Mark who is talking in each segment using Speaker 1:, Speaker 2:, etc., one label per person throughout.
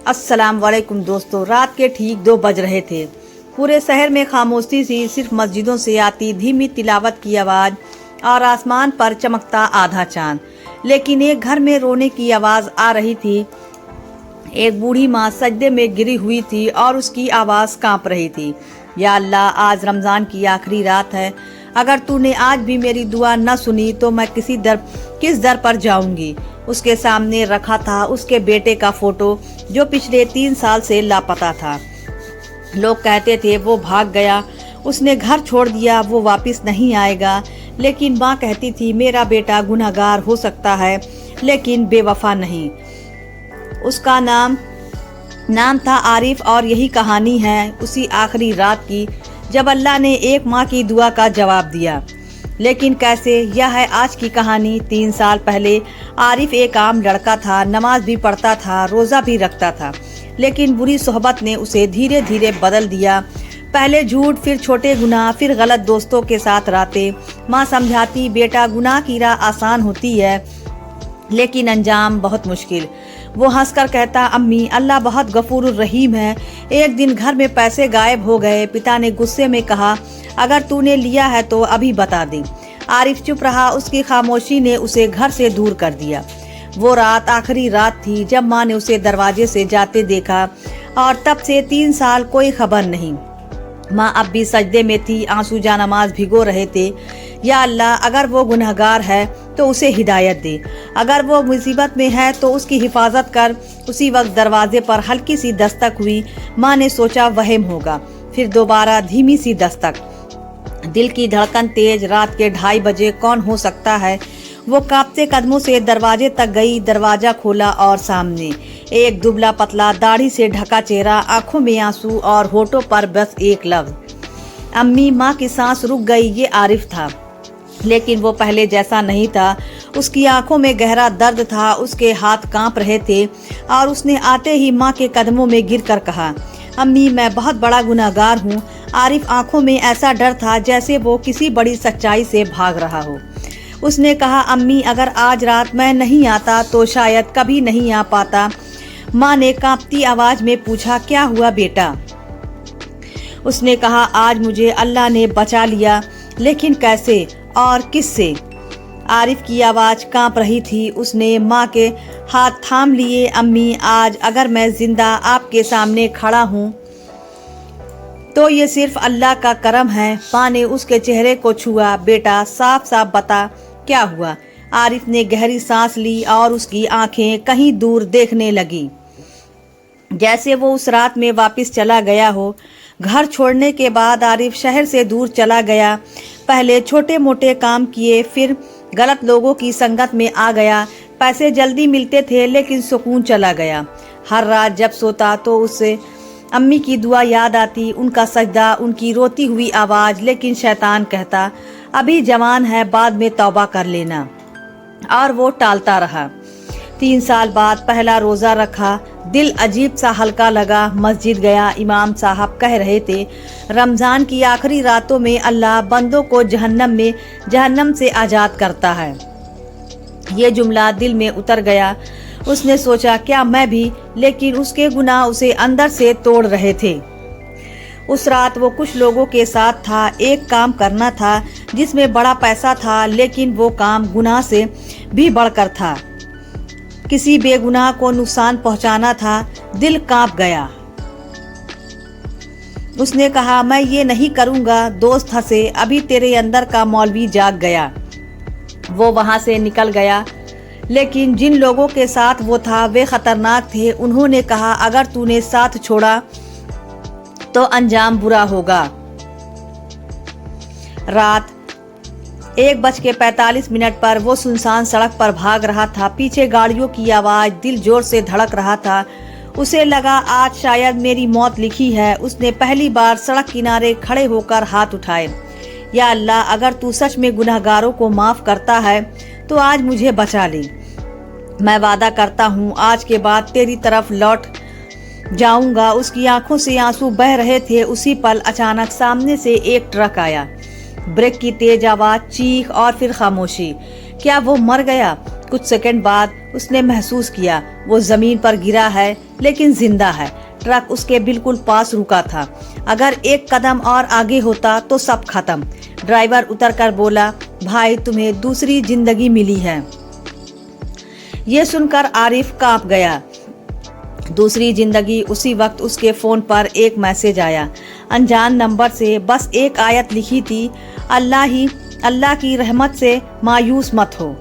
Speaker 1: अस्सलाम वालेकुम दोस्तों। रात के ठीक 2 बज रहे थे। पूरे शहर में खामोशी सी, सिर्फ मस्जिदों से आती धीमी तिलावत की आवाज़ और आसमान पर चमकता आधा चांद। लेकिन एक घर में रोने की आवाज़ आ रही थी। एक बूढ़ी माँ सजदे में गिरी हुई थी और उसकी आवाज़ कांप रही थी। या अल्लाह, आज रमज़ान की आखिरी रात है। अगर तूने आज भी मेरी दुआ न सुनी तो मैं किस दर पर जाऊंगी। उसके सामने रखा था उसके बेटे का फोटो जो पिछले 3 साल से लापता था। लोग कहते थे वो भाग गया, उसने घर छोड़ दिया, वो वापस नहीं आएगा। लेकिन माँ कहती थी मेरा बेटा गुनहगार हो सकता है लेकिन बेवफा नहीं। उसका नाम था आरिफ और यही कहानी है उसी आखिरी रात की जब अल्लाह ने एक माँ की दुआ का जवाब दिया। लेकिन कैसे? यह है आज की कहानी। 3 साल पहले आरिफ एक आम लड़का था, नमाज भी पढ़ता था, रोज़ा भी रखता था। लेकिन बुरी सोहबत ने उसे धीरे धीरे बदल दिया। पहले झूठ, फिर छोटे गुनाह, फिर गलत दोस्तों के साथ रातें। माँ समझाती, बेटा गुनाह की राह आसान होती है लेकिन अंजाम बहुत मुश्किल। वो हंसकर कहता, अम्मी अल्लाह बहुत गफूर रहीम है। एक दिन घर में पैसे गायब हो गए। पिता ने गुस्से में कहा, अगर तूने लिया है तो अभी बता दे। आरिफ चुप रहा। उसकी खामोशी ने उसे घर से दूर कर दिया। वो रात आखिरी रात थी जब माँ ने उसे दरवाजे से जाते देखा और तब से 3 साल कोई खबर नहीं। माँ अब भी सजदे में थी, आंसू जानमाज भिगो रहे थे। या अल्लाह, अगर वो गुनहगार है तो उसे हिदायत दे, अगर वो मुसीबत में है तो उसकी हिफाजत कर। उसी वक्त दरवाजे पर हल्की सी दस्तक हुई। माँ ने सोचा वहम होगा, फिर दोबारा धीमी सी दस्तक। दिल की धड़कन तेज। रात के 2:30 बजे कौन हो सकता है? वो कांपते कदमों से दरवाजे तक गई। दरवाजा खोला और सामने एक दुबला पतला, दाढ़ी से ढका चेहरा, आंखों में आंसू और होठों पर बस एक लफ्ज, अम्मी। माँ की सांस रुक गई। ये आरिफ था, लेकिन वो पहले जैसा नहीं था। उसकी आंखों में गहरा दर्द था, उसके हाथ कांप रहे थे और उसने आते ही माँ के कदमों में गिरकर कहा, अम्मी मैं बहुत बड़ा गुनहगार हूँ। आरिफ आंखों में ऐसा डर था जैसे वो किसी बड़ी सच्चाई से भाग रहा हो। उसने कहा, अम्मी अगर आज रात मैं नहीं आता तो शायद कभी नहीं आ पाता। माँ ने कांपती आवाज में पूछा, क्या हुआ बेटा? उसने कहा, आज मुझे अल्लाह ने बचा लिया, लेकिन कैसे और किससे? आरिफ की आवाज़ कांप रही थी। उसने माँ के हाथ थाम लिए। अम्मी, आज अगर मैं जिंदा आपके सामने खड़ा हूँ तो ये सिर्फ अल्लाह का करम है। माँ ने उसके चेहरे को छुआ। बेटा साफ साफ बता, क्या हुआ? आरिफ ने गहरी सांस ली और उसकी आंखें कहीं दूर देखने लगी, जैसे वो उस रात में वापस चला गया हो। घर छोड़ने के बाद आरिफ शहर से दूर चला गया। पहले छोटे मोटे काम किए, फिर गलत लोगों की संगत में आ गया। पैसे जल्दी मिलते थे लेकिन सुकून चला गया। हर रात जब सोता तो उसे अम्मी की दुआ याद आती, उनका सजदा, उनकी रोती हुई आवाज़। लेकिन शैतान कहता, अभी जवान है, बाद में तौबा कर लेना, और वो टालता रहा। 3 साल बाद पहला रोज़ा रखा। दिल अजीब सा हल्का लगा। मस्जिद गया। इमाम साहब कह रहे थे, रमज़ान की आखिरी रातों में अल्लाह बंदों को जहन्नम से आज़ाद करता है। ये जुमला दिल में उतर गया। उसने सोचा, क्या मैं भी? लेकिन उसके गुनाह उसे अंदर से तोड़ रहे थे। उस रात वो कुछ लोगों के साथ था। एक काम करना था जिसमें बड़ा पैसा था, लेकिन वो काम गुनाह से भी बढ़कर था। किसी बेगुनाह को नुकसान पहुंचाना था। दिल कांप गया। उसने कहा, मैं ये नहीं करूंगा। दोस्त हंसे, अभी तेरे अंदर का मौलवी जाग गया। वो वहां से निकल गया। लेकिन जिन लोगों के साथ वो था वे खतरनाक थे। उन्होंने कहा, अगर तूने साथ छोड़ा तो अंजाम बुरा होगा। रात 1:45 पर वो सुनसान सड़क पर भाग रहा था। पीछे गाड़ियों की आवाज़, दिल जोर से धड़क रहा था। उसे लगा, आज शायद मेरी मौत लिखी है। उसने पहली बार सड़क किनारे खड़े होकर हाथ उठाए। या अल्लाह, अगर तू सच में गुनहगारों को माफ़ करता है तो आज मुझे बचा ले। मैं वादा करता हूँ आज के बाद तेरी तरफ लौट जाऊंगा। उसकी आंखों से आंसू बह रहे थे। उसी पल अचानक सामने से एक ट्रक आया। ब्रेक की तेज आवाज़, चीख और फिर खामोशी। क्या वो मर गया? कुछ सेकंड बाद उसने महसूस किया वो जमीन पर गिरा है लेकिन जिंदा है। ट्रक उसके बिल्कुल पास रुका था। अगर एक कदम और आगे होता तो सब खत्म। ड्राइवर उतरकर बोला, भाई तुम्हें दूसरी जिंदगी मिली है। ये सुनकर आरिफ कांप गया। दूसरी जिंदगी। उसी वक्त उसके फोन पर एक मैसेज आया, अनजान नंबर से। बस एक आयत लिखी थी, अल्लाह की रहमत से मायूस मत हो।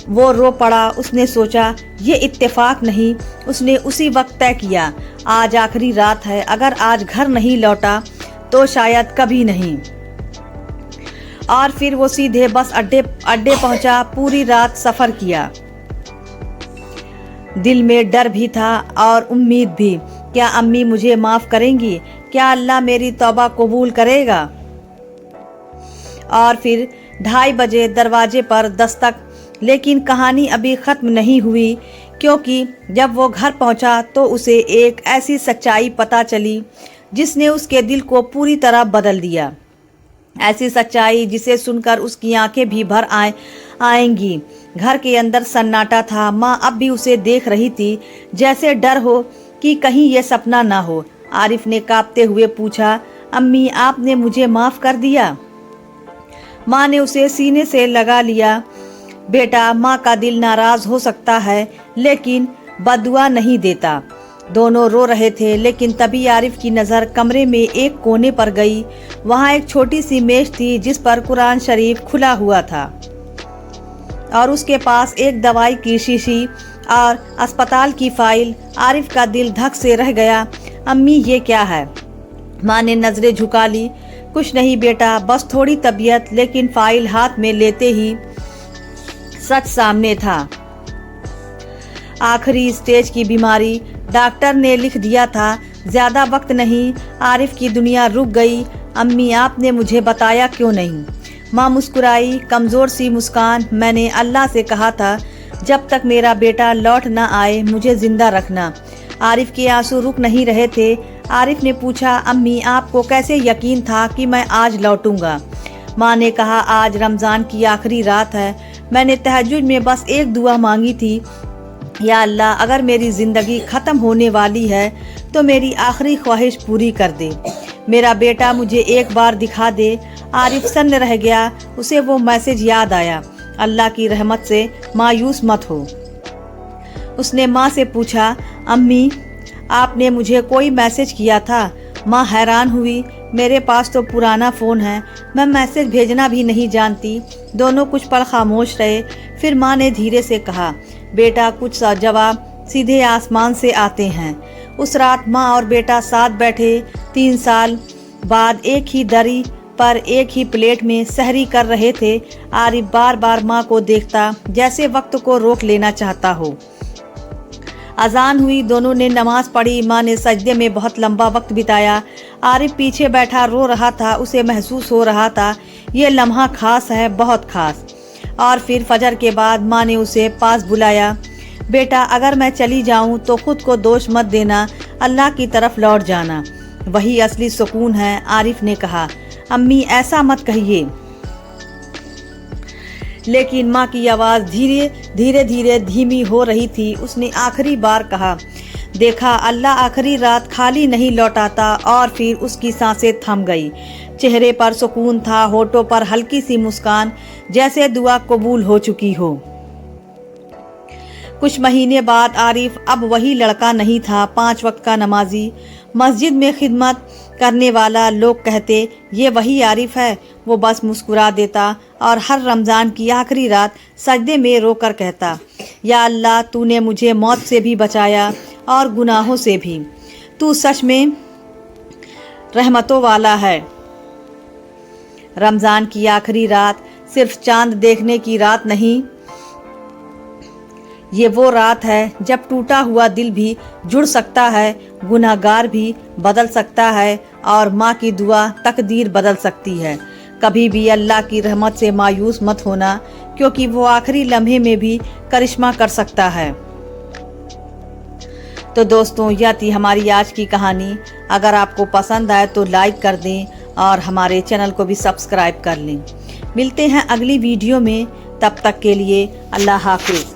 Speaker 1: वो रो पड़ा। उसने सोचा ये इत्तेफाक नहीं। उसने उसी वक्त तय किया, आज आखिरी रात है। अगर आज घर नहीं लौटा तो शायद कभी नहीं। और फिर वो सीधे बस अड्डे पहुंचा। पूरी रात सफर किया। दिल में डर भी था और उम्मीद भी। क्या अम्मी मुझे माफ करेंगी? क्या अल्लाह मेरी तौबा कबूल करेगा? और फिर 2:30 बजे दरवाजे पर दस्तक। लेकिन कहानी अभी खत्म नहीं हुई, क्योंकि जब वो घर पहुंचा तो उसे एक ऐसी सच्चाई पता चली जिसने उसके दिल को पूरी तरह बदल दिया। ऐसी सच्चाई जिसे सुनकर उसकी आंखें भी भर आएंगी। घर के अंदर सन्नाटा था। माँ अब भी उसे देख रही थी, जैसे डर हो कि कहीं ये सपना ना हो। आरिफ ने कांपते हुए पूछा, अम्मी आपने मुझे माफ कर दिया? माँ ने उसे सीने से लगा लिया। बेटा, माँ का दिल नाराज हो सकता है लेकिन बदुआ नहीं देता। दोनों रो रहे थे, लेकिन तभी आरिफ की नज़र कमरे में एक कोने पर गई। वहाँ एक छोटी सी मेज थी जिस पर कुरान शरीफ खुला हुआ था और उसके पास एक दवाई की शीशी और अस्पताल की फाइल। आरिफ का दिल धक से रह गया। अम्मी ये क्या है? माँ ने नजरें झुका ली। कुछ नहीं बेटा, बस थोड़ी तबीयत। लेकिन फाइल हाथ में लेते ही सच सामने था। आखिरी स्टेज की बीमारी। डॉक्टर ने लिख दिया था, ज्यादा वक्त नहीं। आरिफ की दुनिया रुक गई। अम्मी आपने मुझे बताया क्यों नहीं? माँ मुस्कुराई, कमजोर सी मुस्कान। मैंने अल्लाह से कहा था जब तक मेरा बेटा लौट ना आए मुझे जिंदा रखना। आरिफ के आंसू रुक नहीं रहे थे। आरिफ ने पूछा, अम्मी आपको कैसे यकीन था कि मैं आज लौटूंगा? माँ ने कहा, आज रमजान की आखिरी रात है। मैंने तहज्जुद में बस एक दुआ मांगी थी, या अल्लाह अगर मेरी ज़िंदगी ख़त्म होने वाली है तो मेरी आखिरी ख्वाहिश पूरी कर दे। मेरा बेटा मुझे एक बार दिखा दे। आरिफ सन्न रह गया। उसे वो मैसेज याद आया, अल्लाह की रहमत से मायूस मत हो। उसने माँ से पूछा, अम्मी आपने मुझे कोई मैसेज किया था? माँ हैरान हुई, मेरे पास तो पुराना फ़ोन है, मैं मैसेज भेजना भी नहीं जानती। दोनों कुछ पल खामोश रहे। फिर माँ ने धीरे से कहा, बेटा कुछ जवाब सीधे आसमान से आते हैं। उस रात माँ और बेटा साथ बैठे 3 साल बाद एक ही दरी पर एक ही प्लेट में सहरी कर रहे थे। आरिफ बार बार माँ को देखता, जैसे वक्त को रोक लेना चाहता हो। अजान हुई, दोनों ने नमाज पढ़ी। माँ ने सजदे में बहुत लंबा वक्त बिताया। आरिफ पीछे बैठा रो रहा था। उसे महसूस हो रहा था ये लम्हा खास है, बहुत खास। और फिर फजर के बाद माँ ने उसे पास बुलाया। बेटा अगर मैं चली जाऊँ तो खुद को दोष मत देना, अल्लाह की तरफ लौट जाना, वही असली सुकून है। आरिफ ने कहा, अम्मी ऐसा मत कहिए। लेकिन माँ की आवाज़ धीरे धीरे धीमी हो रही थी। उसने आखिरी बार कहा, देखा अल्लाह आखिरी रात खाली नहीं लौटाता। और फिर उसकी सांसें थम गई। चेहरे पर सुकून था, होठों पर हल्की सी मुस्कान, जैसे दुआ कबूल हो चुकी हो। कुछ महीने बाद आरिफ अब वही लड़का नहीं था, 5 वक्त का नमाजी, मस्जिद में खिदमत करने वाला। लोग कहते ये वही आरिफ है। वो बस मुस्कुरा देता और हर रमज़ान की आखिरी रात सजदे में रोकर कहता, या अल्लाह तूने मुझे मौत से भी बचाया और गुनाहों से भी। तू सच में रहमतों वाला है। रमज़ान की आखिरी रात सिर्फ चांद देखने की रात नहीं, ये वो रात है जब टूटा हुआ दिल भी जुड़ सकता है, गुनाहगार भी बदल सकता है और माँ की दुआ तकदीर बदल सकती है। कभी भी अल्लाह की रहमत से मायूस मत होना, क्योंकि वो आखिरी लम्हे में भी करिश्मा कर सकता है। तो दोस्तों, यह थी हमारी आज की कहानी। अगर आपको पसंद आए तो लाइक कर दें और हमारे चैनल को भी सब्सक्राइब कर लें। मिलते हैं अगली वीडियो में तब तक के लिए अल्लाह हाफिज।